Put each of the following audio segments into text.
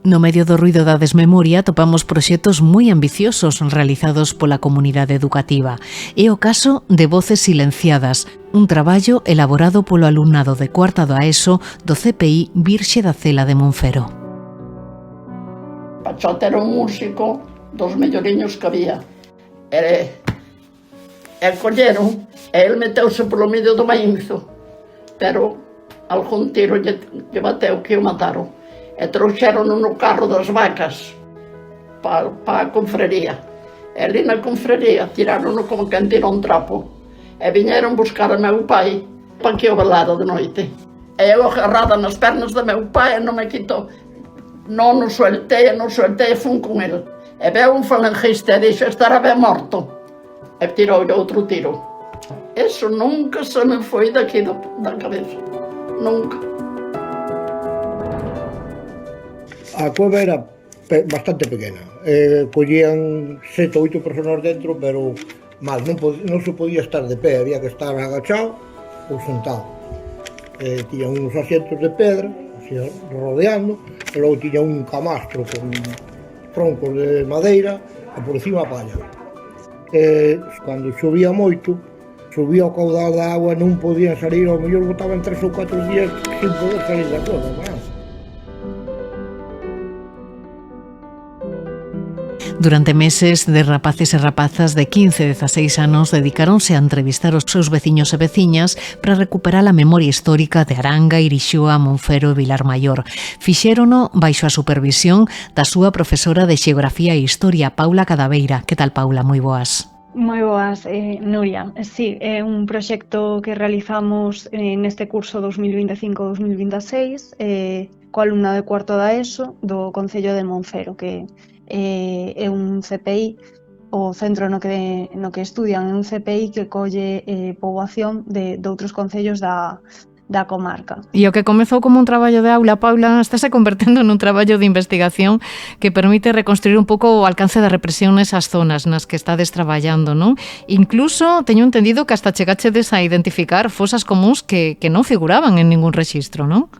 No medio do ruido da desmemoria topamos proxectos moi ambiciosos realizados pola comunidade educativa. É o caso de Voces Silenciadas, un traballo elaborado polo alumnado de cuarta da ESO do CPI Virxe da Cela de Monfero. Pachote era un músico dos melloriños que había. E colleron, e el meteuse polo medio do maínzo, pero algún tiro lle bateu que o mataron. E trouxeron no carro das vacas para a confraría. E ali na confraría tiraron-no como quen tira un trapo. E viñeron buscar a meu pai para que o velara de noite. E eu agarrada nas pernas de meu pai e non me quitou. Non o soltei, fun con el. E veu un falangista e dixo, estará ben morto. E tirou outro tiro. Eso nunca se me foi daqui da cabeza. Nunca. A cueva era bastante pequena, collían 7 ou 8 personas dentro, pero mal, non se podía estar de pé, había que estar agachado ou sentado. Tiña uns asientos de pedra, así, rodeando, e logo tiña un camastro con troncos de madeira e por encima a palla. Cando chovía moito, subía o caudal da agua e non podían salir, ao mellor botaban 3 ou 4 días sin poder salir da cueva, non? Durante meses, de rapaces e rapazas de 15 e 16 anos dedicáronse a entrevistar os seus veciños e veciñas para recuperar a memoria histórica de Aranga, Irixoa, Monfero e Vilar Maior. Fixérono baixo a supervisión da súa profesora de Xeografía e Historia, Paula Cadaveira. Que tal, Paula? Moi boas. Moi boas, Nuria. Sí, é un proxecto que realizamos neste curso 2025-2026 co alumnado de cuarto da ESO do Concello de Monfero, que é un CPI, o centro no que estudian, é un CPI que colle poboación de outros concellos da comarca. E o que comezou como un traballo de aula, Paula, estáse convertendo nun traballo de investigación que permite reconstruir un pouco o alcance da represión nesas zonas nas que estades traballando, non? Incluso teño entendido que hasta chegachedes a identificar fosas comúns que non figuraban en ningún rexistro, non?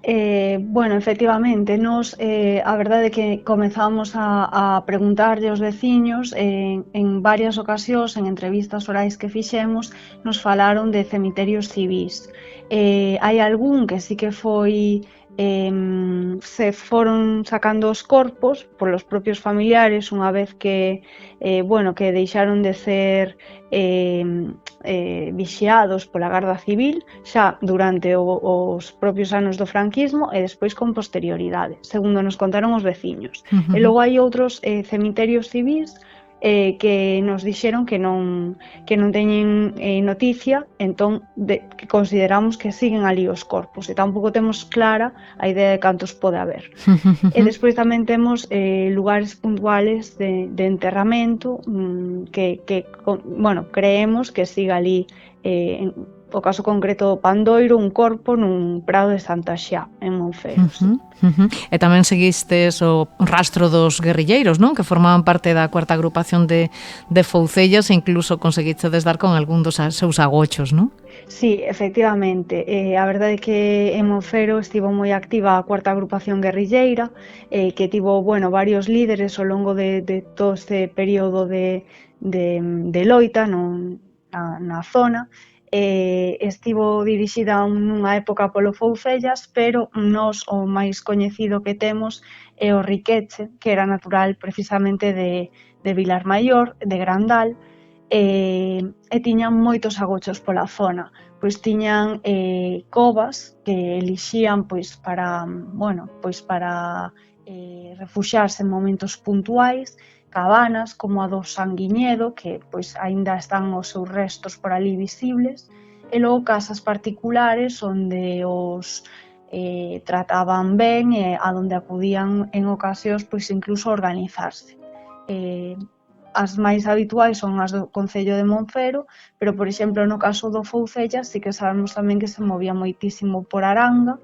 Bueno, efectivamente, nos a verdade é que comezamos a preguntarlle aos veciños en varias ocasións, en entrevistas orais que fixemos, nos falaron de cemiterios civís. Hai algún que sí que foi se foron sacando os corpos polos propios familiares unha vez que que deixaron de ser vixiados pola Garda Civil xa durante os propios anos do franquismo e despois con posterioridade, segundo nos contaron os veciños. E logo hai outros cemiterios civís que nos dixeron que non teñen noticia, entón que consideramos que siguen ali os corpos e tampouco temos clara a idea de cantos pode haber. E despois tamén temos lugares puntuales de enterramento que creemos que siga ali o caso concreto do Pandoiro, un corpo nun prado de Santa Xa, en Monfero. E tamén seguistes o rastro dos guerrilleiros, non? Que formaban parte da cuarta agrupación de Foucellas e incluso conseguistedes dar con algún dos seus agochos, non? Sí, efectivamente. A verdade é que en Monfero estivo moi activa a cuarta agrupación guerrilleira, que tivo, varios líderes ao longo de todo este período de loita na zona. Estivo dirixida nunha época polo Foucellas, pero nós o máis coñecido que temos é o Riqueche, que era natural precisamente de Vilar Maior, de Grandal, e tiñan moitos agochos pola zona. Pois tiñan covas que elixían para refuxiarse en momentos puntuais, cabanas como a do Sanguiñedo, que aínda están os seus restos por ali visibles, e logo casas particulares onde os trataban ben e a donde acudían en ocasións incluso a organizarse. As máis habituais son as do Concello de Monfero, pero, por exemplo, no caso do Foucellas sí que sabemos tamén que se movía moitísimo por Aranga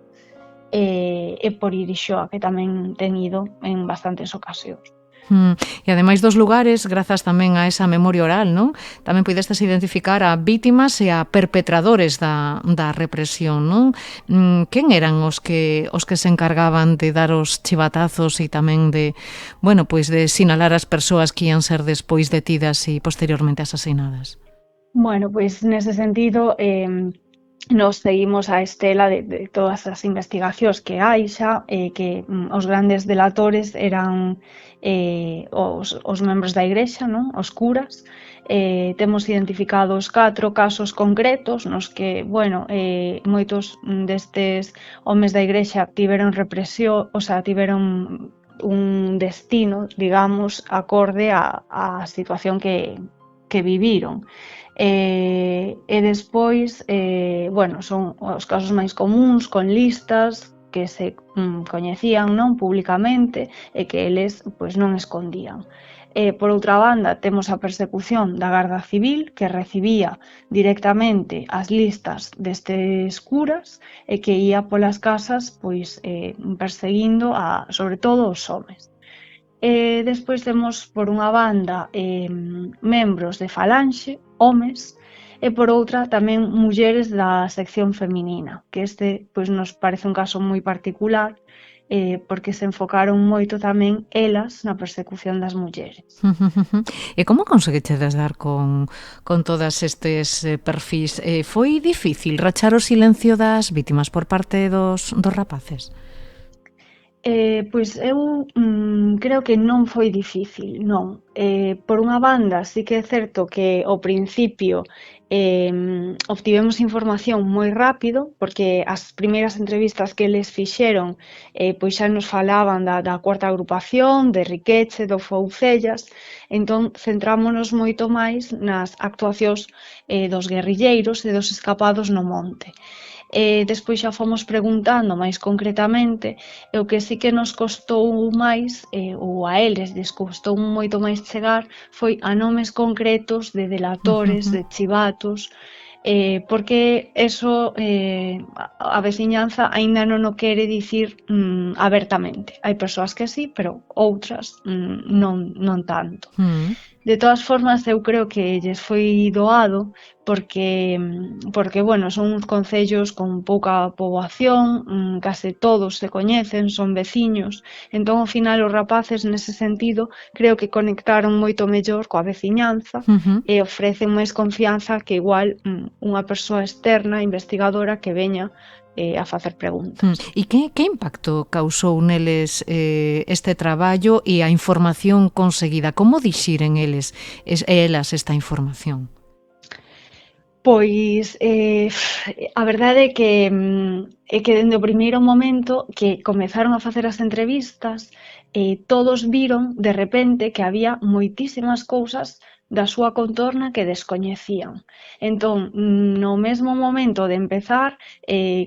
e por Irixoa, que tamén ten ido en bastantes ocasións. E ademais dos lugares, grazas tamén a esa memoria oral, non? Tamén pudestes identificar a vítimas e a perpetradores da represión, non? Quen eran os que se encargaban de dar os chivatazos e tamén de, bueno, pois de sinalar as persoas que ian ser despois detidas e posteriormente asasinadas? Bueno, pois nese sentido, nos seguimos a estela de todas as investigacións que hai xa, que os grandes delatores eran os membros da Igrexa, non? Os curas. Temos identificados 4 casos concretos nos que, bueno, moitos destes homes da Igrexa tiveron represión, o sea, tiveron un destino, digamos, acorde á situación que viviron. E despois, bueno, son os casos máis comuns con listas que se coñecían, non, publicamente e que eles pois non escondían. Por outra banda, temos a persecución da Garda Civil, que recibía directamente as listas destes curas e que ía polas casas pois perseguindo sobre todo os homes. Despois temos, por unha banda, membros de Falanxe, homes, e por outra tamén mulleres da sección feminina, que pois, nos parece un caso moi particular, porque se enfocaron moito tamén elas na persecución das mulleres. E como conseguichedes dar con todas estes perfis? Foi difícil rachar o silencio das vítimas por parte dos rapaces? Pois eu creo que non foi difícil, non. Por unha banda, sí que é certo que ao principio obtivemos información moi rápido, porque as primeiras entrevistas que eles fixeron pois xa nos falaban da cuarta agrupación, de Riqueche, do Foucellas, entón centrámonos moito máis nas actuacións dos guerrilleiros e dos escapados no monte. Despois xa fomos preguntando máis concretamente, e o que sí que nos costou máis, ou a eles les costou moito máis chegar, foi a nomes concretos de delatores, de chivatos, porque eso a veciñanza aínda non o quere dicir abertamente. Hai persoas que sí, pero outras non tanto. De todas formas, eu creo que lles foi doado porque bueno, son uns concellos con pouca poboación, case todos se coñecen, son veciños, entón ao final os rapaces nese sentido creo que conectaron moito mellor coa veciñanza e ofrecen máis confianza que igual unha persoa externa, investigadora, que veña a facer preguntas. E que impacto causou neles este traballo e a información conseguida? Como dixiren elas esta información? Pois a verdade é que dende o primeiro momento que comezaron a facer as entrevistas, todos viron de repente que había moitísimas cousas da súa contorna que descoñecían. Entón, no mesmo momento de empezar,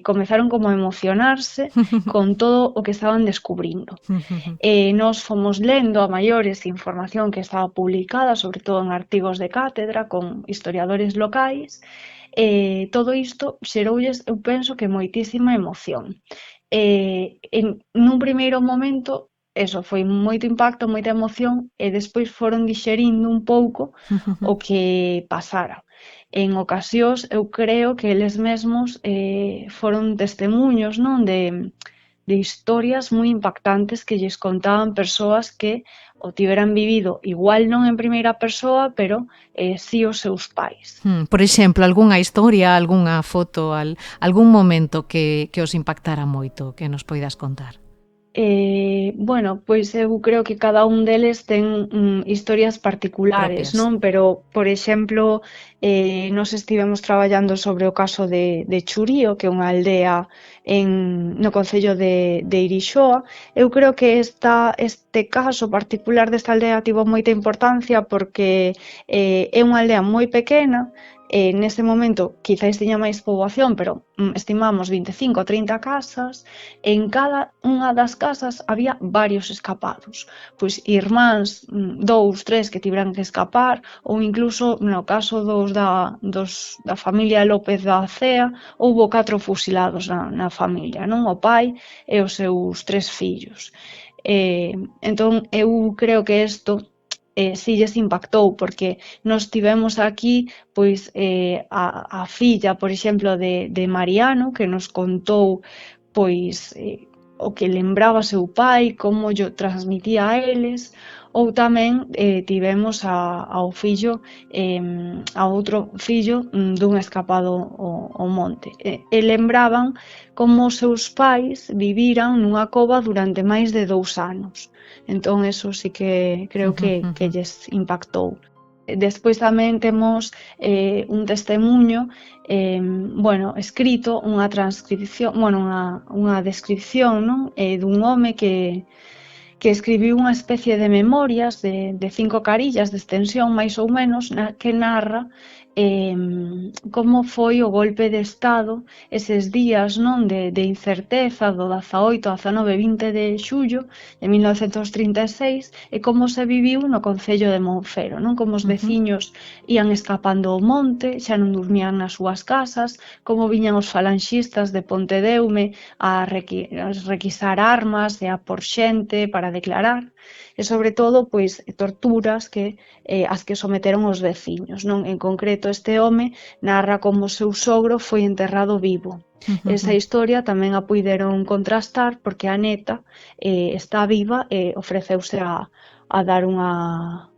comezaron como a emocionarse con todo o que estaban descubrindo. Nós fomos lendo a maiores información que estaba publicada, sobre todo en artigos de cátedra, con historiadores locais, todo isto xeroulles, eu penso que moitísima emoción. Nun primeiro momento, eso, foi moito impacto, moita emoción, e despois foron dixerindo un pouco o que pasara. En ocasións, eu creo que eles mesmos foron testemuños, non, de historias moi impactantes que lles contaban persoas que o tiveran vivido igual non en primeira persoa, pero sí os seus pais. Por exemplo, algunha historia, algunha foto, algún momento que os impactara moito, que nos poidas contar? Bueno, pois eu creo que cada un deles ten historias particulares, non? Pero, por exemplo, nos estivemos traballando sobre o caso de Churío, que é unha aldea no concello de Irixoa. Eu creo que este caso particular desta aldea tivo moita importancia porque é unha aldea moi pequena. Neste momento quizáis tiña máis poboación, pero estimamos 25 ou 30 casas. En cada unha das casas había varios escapados, pois irmáns, 2, 3 que tiveran que escapar, ou incluso no caso da familia López da Cea, houbo 4 fusilados na familia, non? O pai e os seus 3 fillos. Entón, eu creo que isto si lles impactou, porque nós tivemos aquí pois a filla, por exemplo, de Mariano, que nos contou pois o que lembraba seu pai, como yo transmitía a eles, ou tamén tivemos ao fillo, a outro fillo dun escapado ao monte. E lembraban como os seus pais viviran nunha cova durante máis de 2 anos. Entón, eso sí que creo que lles impactou. Despois tamén temos un testemunho escrito, unha transcripción, unha descripción, non? Dun home que escribiu unha especie de memorias de 5 carillas de extensión, máis ou menos, que narra como foi o golpe de Estado eses días, non, de incerteza do 18, 19, 20 de xullo de 1936 e como se viviu no concello de Monfero, non, como os veciños ían escapando ao monte, xa non dormían nas súas casas, como viñan os falanxistas de Pontedeume a requisar armas e a por xente para declarar, e sobre todo pois torturas as que someteron os veciños, non? En concreto, este home narra como o seu sogro foi enterrado vivo. Esa historia tamén a puideron contrastar porque a neta está viva e ofreceuse a dar unha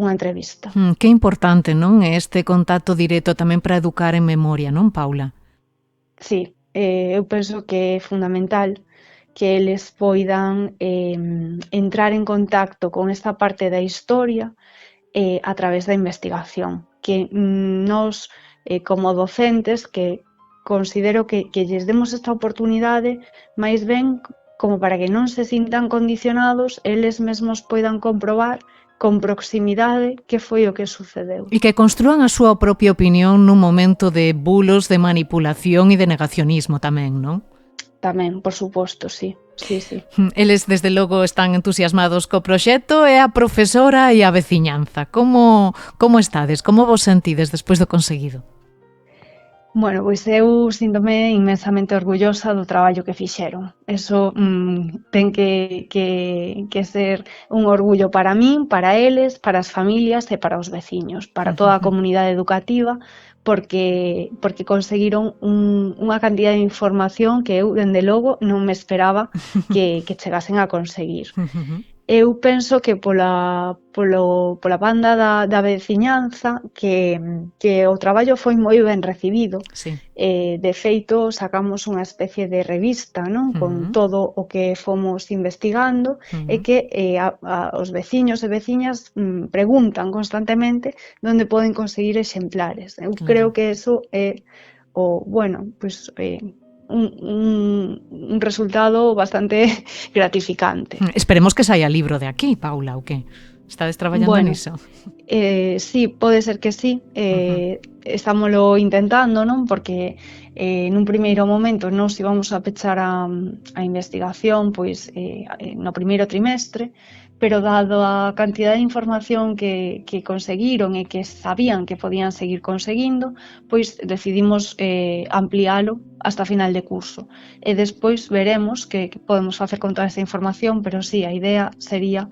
entrevista. Que importante, non? Este contacto directo tamén para educar en memoria, non, Paula? Sí, eu penso que é fundamental que eles poidan entrar en contacto con esta parte da historia a través da investigación, que nós, como docentes, que considero que lles demos esta oportunidade máis ben como para que non se sintan condicionados, eles mesmos poidan comprobar con proximidade que foi o que sucedeu. E que construan a súa propia opinión nun momento de bulos, de manipulación e de negacionismo tamén, non? Tamén, por suposto, sí. Sí. Eles, desde logo, están entusiasmados co proxecto e a profesora e a veciñanza. Como estades? Como vos sentides despois do conseguido? Bueno, pois eu síntome inmensamente orgullosa do traballo que fixeron. Eso ten que ser un orgullo para min, para eles, para as familias e para os veciños, para toda a comunidade educativa, porque conseguiron unha cantidad de información que eu, dende logo, non me esperaba que chegasen a conseguir. Eu penso que pola banda da veciñanza que o traballo foi moi ben recibido. Sí. De feito, sacamos unha especie de revista, non? Con todo o que fomos investigando e que os veciños e veciñas preguntan constantemente onde poden conseguir exemplares. Eu creo que eso é un resultado bastante gratificante. Esperemos que saia libro de aquí, Paula, ou que? Estades traballando niso? Sí, pode ser que sí. Estámoslo intentando, non? Porque nun primeiro momento nos íbamos a pechar a investigación pois no primeiro trimestre, pero dado a cantidad de información que conseguiron e que sabían que podían seguir conseguindo, pois decidimos ampliálo hasta final de curso. E despois veremos que podemos facer con toda esta información, pero sí, a idea sería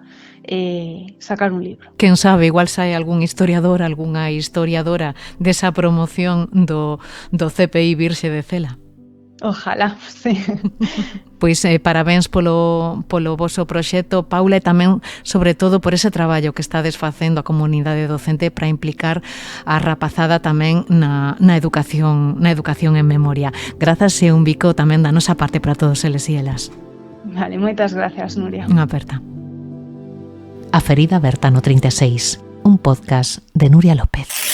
sacar un libro. Quen sabe, igual sae algún historiador, algunha historiadora desa promoción do CPI Virxe de Cela. Ojalá, sí. Pois parabéns polo voso proxecto, Paula, e tamén, sobre todo, por ese traballo que estades facendo a comunidade docente para implicar a rapazada tamén na educación en memoria. Grazas e un bico tamén da nosa parte para todos eles e elas. Vale, moitas gracias, Nuria. Unha aperta. A ferida aberta no 36, un podcast de Nuria López.